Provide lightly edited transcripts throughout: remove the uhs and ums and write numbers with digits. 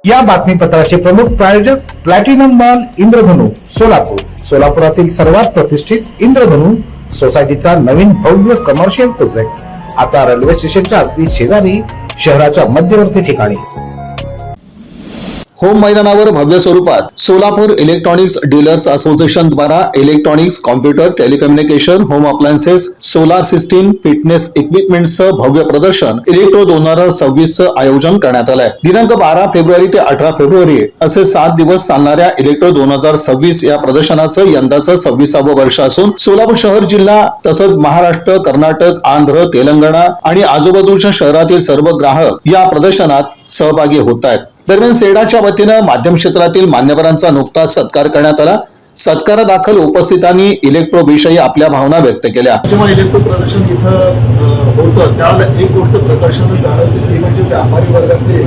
या बातमीपत्राचे प्रमुख प्रायोजक प्लॅटिनम मॉल इंद्रधनु सोलापूर. सोलापुरातील सर्वात प्रतिष्ठित इंद्रधनु सोसायटीचा नवीन भव्य कमर्शियल प्रोजेक्ट आता रेल्वे स्टेशनच्या अगदी शेजारी शहराच्या मध्यवर्ती ठिकाणी. होम मैदानावर भव्य स्वरूपात सोलापूर इलेक्ट्रॉनिक्स डीलर्स असोसिएशन द्वारा electronics, computer, telecommunication, home appliances, solar system, fitness इक्विपमेंटचं भव्य प्रदर्शन इलेक्ट्रो 2026चं आयोजन करण्यात आलंय. दिनांक 12 फेब्रुवारी ते 18 फेब्रुवारी असे 7 दिवस चालणाऱ्या इलेक्ट्रो 2026 या प्रदर्शनाचं यंदाचं 26वं वर्ष असून सोलापूर शहर, जिल्हा तसंच महाराष्ट्र, कर्नाटक, आंध्र, तेलंगणा आणि आजूबाजूच्या शहरातील सर्व ग्राहक या प्रदर्शनात सहभागी होत आहेत. दरम्यान सेडाच्या वतीनं माध्यम क्षेत्रातील मान्यवरांचा नुकताच सत्कार करण्यात आला. सत्कारादाखल उपस्थितांनी इलेक्ट्रो विषयी आपल्या भावना व्यक्त केल्या. जेव्हा इलेक्ट्रो प्रदर्शन इथं होतं त्यावेळेला एक गोष्ट प्रकर्षानं जाणवली ती म्हणजे व्यापारी वर्गातले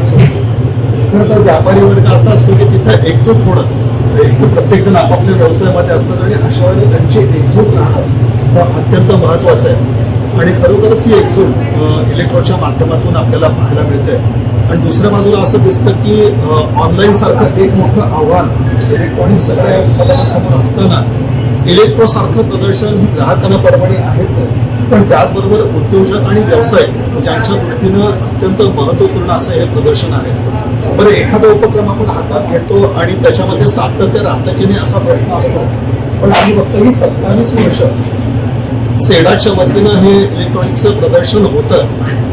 खरं तर व्यापारी वर्ग असा असतो की तिथं एकजूट होणं, प्रत्येक जण आपापल्या व्यवसायामध्ये असतात आणि अशा वेळेला त्यांची एकजूट राहणं अत्यंत महत्वाचं आहे. आणि खरोखरच ही एकजूट इलेक्ट्रोच्या माध्यमातून आपल्याला पाहायला मिळते. आणि दुसऱ्या बाजूला असं दिसतं की ऑनलाईन सारखं एक मोठं आव्हान इलेक्ट्रॉनिक सगळ्या उत्पादनासमोर असताना इलेक्ट्रो सारखं प्रदर्शन ही ग्राहकांना परवणी आहेच आहे, पण त्याचबरोबर उद्योजक आणि व्यावसायिक ज्यांच्या दृष्टीनं अत्यंत महत्वपूर्ण असं हे प्रदर्शन आहे. बरं, एखादा उपक्रम आपण हातात घेतो आणि त्याच्यामध्ये सातत्य राहतं की नाही असा प्रश्न असतो, पण आम्ही बघतो ही 27 वर्ष सेडाच्या वतीनं हे इलेक्ट्रॉनिक्सचं प्रदर्शन होतं,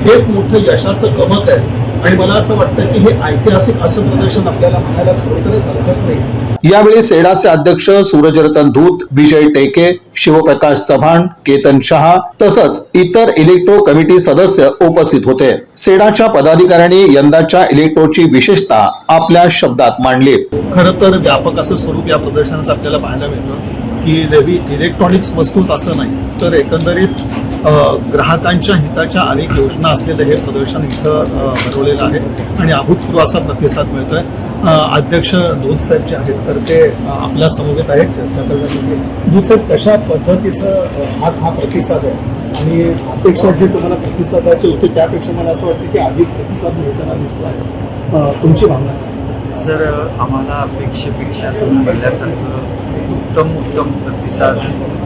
हेच मोठं यशाचं कमक आहे. आणि मला असं वाटतं की हे ऐतिहासिक असं प्रदर्शन आपल्याला म्हणायला खरोखरच हरकत नाही. यावेळी सेडाचे अध्यक्ष सूरजरतन धूत, विजय टेके, शिवप्रकाश चव्हाण, केतन शहा तसंच इतर इलेक्ट्रो कमिटी सदस्य उपस्थित होते. सेडाच्या पदाधिकाऱ्यांनी यंदाच्या इलेक्ट्रोची विशेषता आपल्या शब्दात मांडली. खरं तर व्यापक असं स्वरूप या प्रदर्शनाचं आपल्याला पाहायला मिळतं की नवी इलेक्ट्रॉनिक्स वस्तूच असं नाही, तर एकंदरीत ग्राहकांच्या हिताच्या अनेक योजना असलेलं हे प्रदर्शन इथं भरवलेलं आहे आणि अभूतपूर्व असा प्रतिसाद मिळतोय. अध्यक्ष दूध साहेब जे आहेत तर ते आपल्या समवेत आहेत चर्चा करण्यासाठी. दूध साहेब, कशा पद्धतीचं आज हा प्रतिसाद आहे आणि अपेक्षा जे तुम्हाला प्रतिसादाचे होते त्यापेक्षा मला असं वाटतं की अधिक प्रतिसाद मिळताना दिसतो आहे, तुमची भावना? सर, आम्हाला अपेक्षेपेक्षा तुम्ही म्हणल्यासारखं उत्तम प्रतिसाद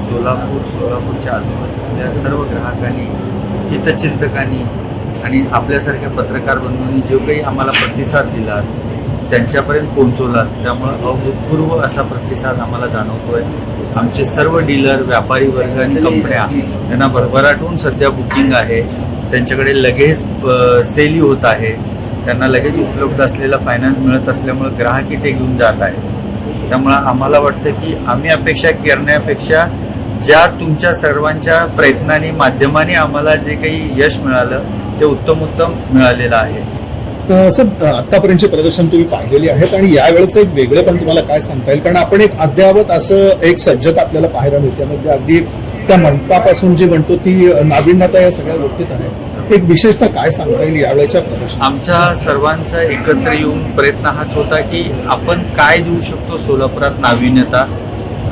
सोलापूरच्या आजूबाजूच्या सर्व ग्राहकांनी, हितचिंतकांनी आणि आपल्यासारख्या पत्रकार बंधूंनी जो काही आम्हाला प्रतिसाद दिला त्यांच्यापर्यंत पोहोचवला, त्यामुळं अभूतपूर्व असा प्रतिसाद आम्हाला जाणवतोय. आमचे सर्व डीलर, व्यापारी वर्ग आणि कंपन्या यांना भरभराटून सध्या बुकिंग आहे. त्यांच्याकडे लगेच सेली होत आहे. त्यांना लगेच उपलब्ध असलेला फायनान्स मिळत असल्यामुळे ग्राहक इथे घेऊन जात आहे. त्यामुळं आम्हाला वाटतं की आम्ही अपेक्षा करण्यापेक्षा ज्या तुमच्या सर्वांच्या प्रयत्नांनी, माध्यमाने आम्हाला जे काही यश मिळालं ते उत्तम मिळालेलं आहे. सर, आतापर्यंतचे प्रदर्शन तुम्ही पाहिलेली आहेत आणि यावेळेचं एक वेगळे पण तुम्हाला काय सांगता येईल? कारण आपण एक अद्यावत असं एक सज्जता आपल्याला पाहायला मिळते, म्हणजे अगदी त्या मंडपापासून जी म्हणतो ती नाविन्यता या सगळ्या गोष्टीत आहे. एक विशेषतः काय सांगता येईल यावेळेच्या प्रदर्शन? आमचा सर्वांचा एकत्र येऊन प्रयत्न हाच होता की आपण काय देऊ शकतो सोलापुरात नाविन्यता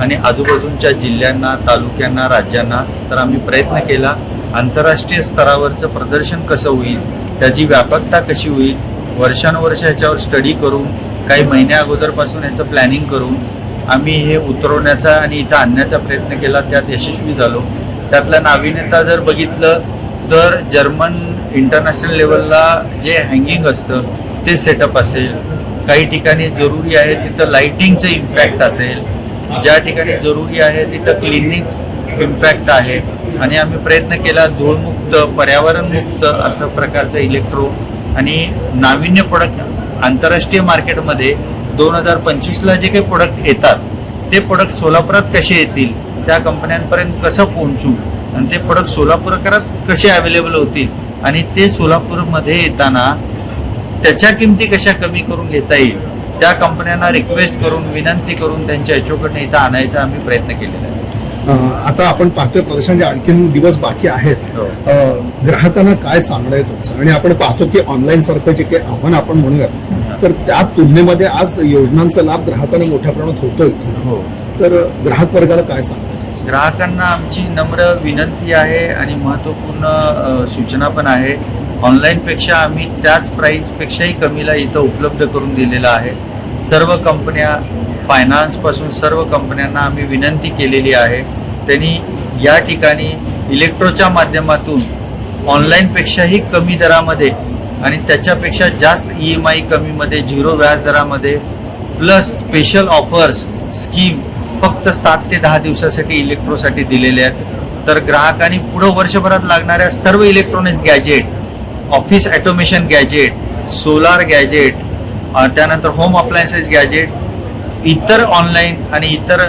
आणि आजूबाजूच्या जिल्ह्यांना, तालुक्यांना, राज्यांना. तर आम्ही प्रयत्न केला. आंतरराष्ट्रीय स्तरावरचं प्रदर्शन कसं होईल, त्याची व्यापकता कशी होईल, वर्षानुवर्ष ह्याच्यावर स्टडी करून काही महिन्या अगोदरपासून ह्याचं प्लॅनिंग करून आम्ही हे उतरवण्याचा आणि इथं आणण्याचा प्रयत्न केला. त्यात यशस्वी झालो. त्यातलं नाविन्यता जर बघितलं तर जर्मन इंटरनॅशनल लेवलला जे हँगिंग असतं ते सेटअप असेल, काही ठिकाणी जरुरी आहे तिथं लाइटिंगचं इम्पॅक्ट असेल, ज्या ठिकाणी जरुरी आहे तिथं क्लिनिक इम्पॅक्ट आहे. आणि आम्ही प्रयत्न केला धूळमुक्त, पर्यावरणमुक्त असं प्रकारचं इलेक्ट्रो आणि नाविन्य प्रोडक्ट आंतरराष्ट्रीय मार्केटमध्ये 2025ला जे काही प्रोडक्ट येतात ते प्रोडक्ट सोलापुरात कसे येतील, त्या कंपन्यांपर्यंत कसं पोहोचू आणि ते प्रोडक्ट सोलापूरकरात कसे अवेलेबल होतील आणि ते सोलापूरमध्ये येताना त्याच्या किमती कशा कमी करून घेता येईल, त्या कंपन्यांना रिक्वेस्ट करून, विनंती करून त्यांच्या ह्याच्याकडनं इथं आणायचा आम्ही प्रयत्न केलेला आहे. आता आपण पाहतोय प्रदर्शनाचे आणखीन दिवस बाकी आहेत. ग्राहकांना काय सांगणं आहे तुमचं? आणि आपण पाहतो की ऑनलाईन सारखं जे काही आव्हान आपण म्हणूयात तर त्या तुलनेमध्ये आज योजनांचा लाभ ग्राहकांना मोठ्या प्रमाणात होतोय. तर ग्राहक वर्गाला काय सांगतो? ग्राहकांना आमची नम्र विनंती आहे आणि महत्त्वपूर्ण सूचना पण आहे ऑनलाईनपेक्षा आम्ही त्याच प्राईसपेक्षाही कमीला इथं उपलब्ध करून दिलेला आहे. सर्व कंपन्या, फायनान्सपासून सर्व कंपन्यांना आम्ही विनंती केलेली आहे, त्यांनी या ठिकाणी इलेक्ट्रोच्या माध्यमातून ऑनलाईनपेक्षाही कमी दरामध्ये आणि त्याच्यापेक्षा जास्त EMI कमीमध्ये, 0 व्याज दरामध्ये, प्लस स्पेशल ऑफर्स स्कीम फक्त 7 ते 10 दिवसासाठी इलेक्ट्रोसाठी दिलेले आहेत. तर ग्राहकांनी पुढं वर्षभरात लागणाऱ्या सर्व electronics gadget, office automation gadget, solar gadget, त्यानंतर होम अप्लायन्सेस गॅजेट, इतर ऑनलाईन आणि इतर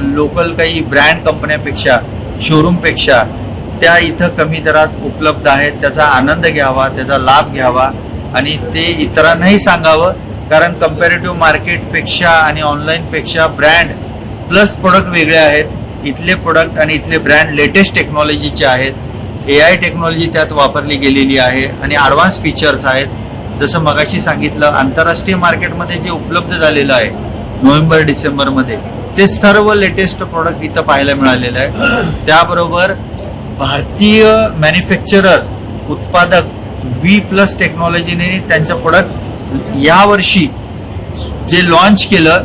लोकल काही ब्रँड कंपन्यापेक्षा, शोरूमपेक्षा त्या इथं कमी दरात उपलब्ध आहेत. त्याचा आनंद घ्यावा, त्याचा लाभ घ्यावा आणि ते इतरांनाही सांगावं. कारण कम्पॅरेटिव्ह मार्केटपेक्षा आणि ऑनलाईनपेक्षा ब्रँड प्लस प्रोडक्ट वेगळे आहेत. इथले प्रोडक्ट आणि इथले ब्रँड लेटेस्ट टेक्नॉलॉजीचे आहेत. AI टेक्नॉलॉजी त्यात वापरली गेलेली आहे आणि ॲडव्हान्स फीचर्स आहेत. जसं मगाशी सांगितलं, आंतरराष्ट्रीय मार्केटमध्ये जे उपलब्ध झालेलं आहे नोव्हेंबर-डिसेंबरमध्ये, ते सर्व लेटेस्ट प्रोडक्ट इथं पाहायला मिळालेलं आहे. त्याबरोबर भारतीय मॅन्युफॅक्चरर, उत्पादक V+ टेक्नॉलॉजीने त्यांचं प्रोडक्ट यावर्षी जे लॉन्च केलं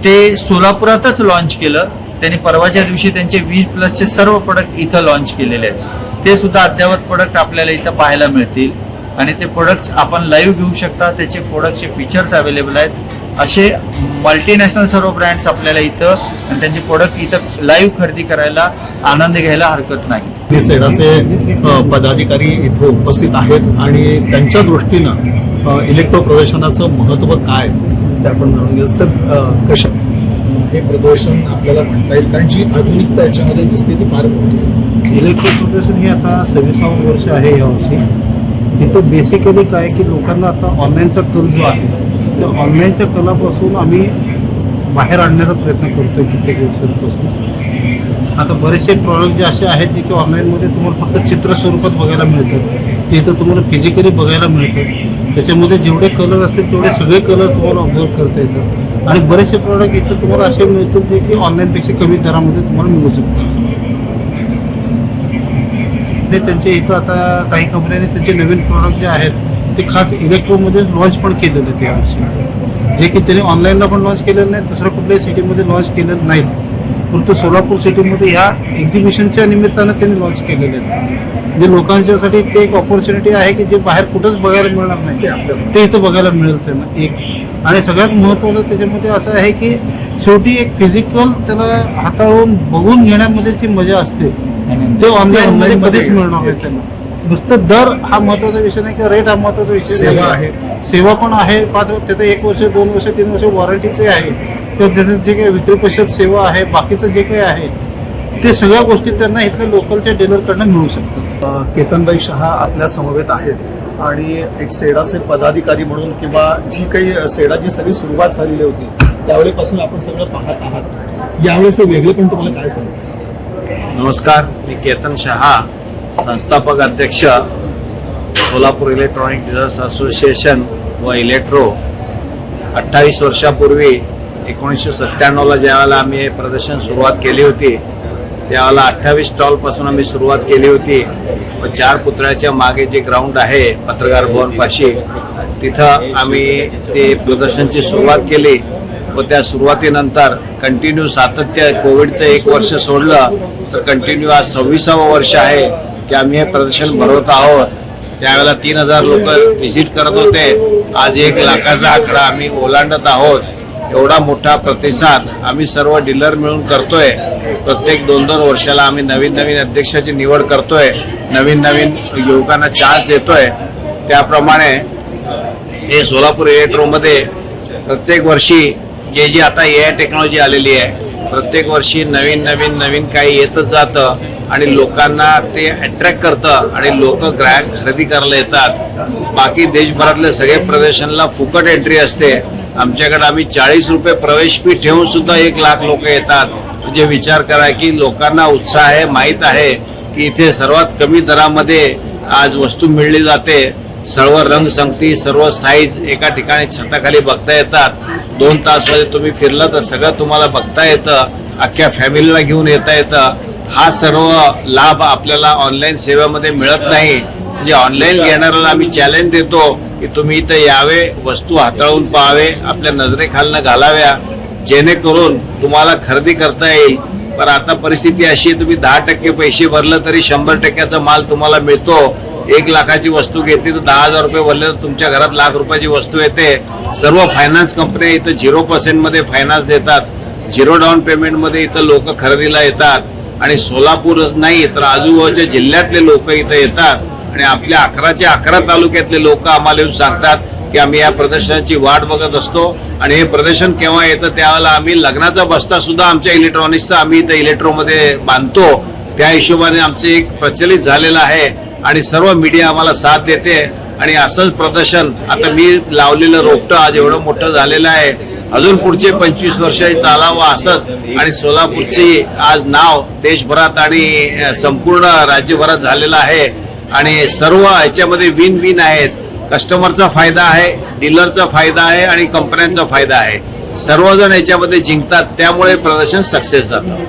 ते सोलापुरातच लॉन्च केलं. त्यांनी परवाच्या दिवशी त्यांचे V+चे सर्व प्रोडक्ट इथं लॉन्च केलेले आहेत. ते सुद्धा अद्ययावत प्रोडक्ट आपल्याला इथं पाहायला मिळतील आणि ते प्रोडक्ट्स आपण लाईव्ह घेऊ शकता. त्याचे प्रोडक्टचे फीचर्स अवेलेबल आहेत. असे मल्टीनॅशनल सर्व ब्रँड्स आपल्याला इथं आणि त्यांचे प्रोडक्ट इथं लाईव्ह खरेदी करायला, आनंद घ्यायला हरकत नाही. सेडाचे पदाधिकारी इथं उपस्थित आहेत आणि त्यांच्या दृष्टीनं इलेक्ट्रो प्रदर्शनाचं महत्त्व काय ते आपण जाणून घेऊ. सर, कशा हे प्रदर्शन आपल्याला म्हणता येईल, कारण जी आधुनिकता याच्यामध्ये दिसते ती फार मोठी आहे. इलेक्ट्रिक प्रदर्शन हे आता 26वावं वर्ष आहे यावर्षी. इथं बेसिकली काय की लोकांना आता ऑनलाईनचा कल जो आहे त्या ऑनलाईनच्या कलापासून आम्ही बाहेर आणण्याचा प्रयत्न करतो आहे कित्येक वर्षांपासून. आता बरेचसे प्रॉडक्ट जे असे आहेत जे की ऑनलाईनमध्ये तुम्हाला फक्त चित्र स्वरूपात बघायला मिळतात, ते इथं तुम्हाला फिजिकली बघायला मिळतात. त्याच्यामध्ये जेवढे कलर असतील तेवढे सगळे कलर तुम्हाला ऑब्झर्व करता येतात आणि बरेचसे प्रॉडक्ट इथं तुम्हाला असे मिळतात जे की ऑनलाईनपेक्षा कमी दरामध्ये तुम्हाला मिळू शकतात. ते त्यांचे इथं आता काही कंपन्यांनी त्यांचे नवीन प्रॉडक्ट जे आहेत ते खास इलेक्ट्रोमध्ये लॉन्च पण केलेलं आहे त्यावर्षी, जे की त्यांनी ऑनलाईनला पण लॉन्च केलेलं नाही, दुसऱ्या कुठल्याही सिटीमध्ये लॉन्च केलेलं नाहीत. परंतु सोलापूर सिटीमध्ये ह्या एक्झिबिशनच्या निमित्तानं त्यांनी लॉन्च केलेले आहेत. जे लोकांच्यासाठी ते एक ऑपॉर्च्युनिटी आहे की जे बाहेर कुठंच बघायला मिळणार नाही ते इथं बघायला मिळेल त्यांना एक. आणि सगळ्यात महत्त्वाचं त्याच्यामध्ये असं आहे की शेवटी एक फिजिकल त्याला हाताळून बघून घेण्यामध्ये जी मजा असते ते ऑनलाईन कधीच मिळणार नाही त्यांना. नुसतं दर हा महत्त्वाचा विषय नाही किंवा रेट हा महत्त्वाचा विषय सेवा आहे, सेवा पण आहे. 5 वर्ष, त्याचं 1 वर्ष, 2 वर्ष, 3 वर्ष वॉरंटीचे आहे. तर त्याचं जे काही विक्री परिषद सेवा आहे, बाकीचं जे काही आहे ते सगळ्या गोष्टी त्यांना इथल्या लोकलच्या डीलरकडनं मिळू शकतात. केतनभाई शहा आपल्या समवेत आहेत आणि एक सेडाचे पदाधिकारी म्हणून किंवा जी काही सेडाची सगळी सुरुवात झालेली होती त्यावेळेपासून आपण सगळं पाहत आहात. यावेळेचं वेगळे पण तुम्हाला काय सांगू? नमस्कार, मी केतन शहा, संस्थापक अध्यक्ष सोलापूर इलेक्ट्रॉनिक डीलर्स असोसिएशन व इलेक्ट्रो. 28 वर्षापूर्वी 1997ला ज्यावेळेला आम्ही हे प्रदर्शन सुरुवात केली होती त्यावेळेला 28 स्टॉलपासून आम्ही सुरुवात केली होती व 4 पुतळ्याच्या मागे जे ग्राउंड आहे पत्रकार भवनपाशी तिथं आम्ही ते प्रदर्शनची सुरुवात केली व त्या सुरुवातीनंतर कंटिन्यू सातत्य, कोविडचं 1 वर्ष सोडलं तर कंटिन्यू आज 26वं वर्ष आहे की आम्ही हे प्रदर्शन भरवत आहोत. त्यावेळेला 3000 लोक व्हिजिट करत होते, आज 1 लाखाचा आकडा आम्ही ओलांडत आहोत. एवढा मोठा प्रतिसाद आम्ही सर्व डीलर मिळून करतोय. प्रत्येक 2-2 वर्षाला आम्ही नवीन अध्यक्षाची निवड करतोय, नवीन युवकांना चान्स देतोय. त्याप्रमाणे हे सोलापूर इलेक्ट्रोमध्ये प्रत्येक वर्षी जी आता AI टेक्नॉलॉजी आलेली आहे, प्रत्येक वर्षी नवीन काही येतच जातं आणि लोकांना ते अट्रॅक्ट करतं आणि लोक ग्राहक खरेदी करायला येतात. बाकी देशभरातले सगळे प्रदर्शनला फुकट एंट्री असते. आमच्याकडे आम्ही 40 रुपये प्रवेश फी ठेवून सुद्धा 1 लाख लोक येतात. म्हणजे विचार करा की लोकांना उत्साह आहे, माहीत आहे की इथे सर्वात कमी दरामध्ये आज वस्तू मिळली जाते. सर्व रंगसंगती, सर्व साईज एका ठिकाणी छताखाली बघता येतात. 2 तासमध्ये तुम्ही फिरलं तर सगळं तुम्हाला बघता येतं, अख्ख्या फॅमिलीला घेऊन येता येतं. हा सर्व लाभ आपल्याला ऑनलाईन सेवेमध्ये मिळत नाही. म्हणजे ऑनलाईन घेणाऱ्याला आम्ही चॅलेंज देतो की तुम्ही इथं यावे, वस्तू हाताळून पाहावे, आपल्या नजरेखालनं घालाव्या, जेणेकरून तुम्हाला खरेदी करता येईल. पण आता परिस्थिती अशी आहे, तुम्ही 10% पैसे भरलं तरी 100%चा माल तुम्हाला मिळतो. 1 लाखाची वस्तू घेतली तर 10,000 रुपये भरले तर तुमच्या घरात लाख रुपयाची वस्तू येते. सर्व फायनान्स कंपन्या इथं 0% मध्ये फायनान्स देतात. 0 डाऊन पेमेंटमध्ये इथं लोक खरेदीला येतात आणि सोलापूरच नाही तर आजूबाजूच्या जिल्ह्यातले लोक इथं येतात आणि आपल्या 11च्या 11 तालुक्यातले लोक आम्हाला येऊन सांगतात की आम्ही या प्रदर्शनाची वाट बघत असतो आणि हे प्रदर्शन केव्हा येतं त्यावेळेला आम्ही लग्नाचा बस्ता सुद्धा आमच्या इलेक्ट्रॉनिक्सचा आम्ही इथं इलेक्ट्रोमध्ये बांधतो. त्या हिशोबाने आमचं एक प्रचलित झालेलं आहे आणि सर्व मीडिया आम्हाला साथ देते आणि असंच प्रदर्शन आता मी लावलेलं रोपटं आज एवढं मोठं झालेलं आहे. अजून पुढचे 25 वर्ष चालावं असंच आणि सोलापूरची आज नाव देशभरात आणि संपूर्ण राज्यभरात झालेलं आहे आणि सर्व ह्याच्यामध्ये विन विन आहेत. कस्टमरचा फायदा आहे, डीलरचा फायदा आहे आणि कंपन्यांचा फायदा आहे. सर्वजण याच्यामध्ये जिंकतात, त्यामुळे प्रदर्शन सक्सेस जातं.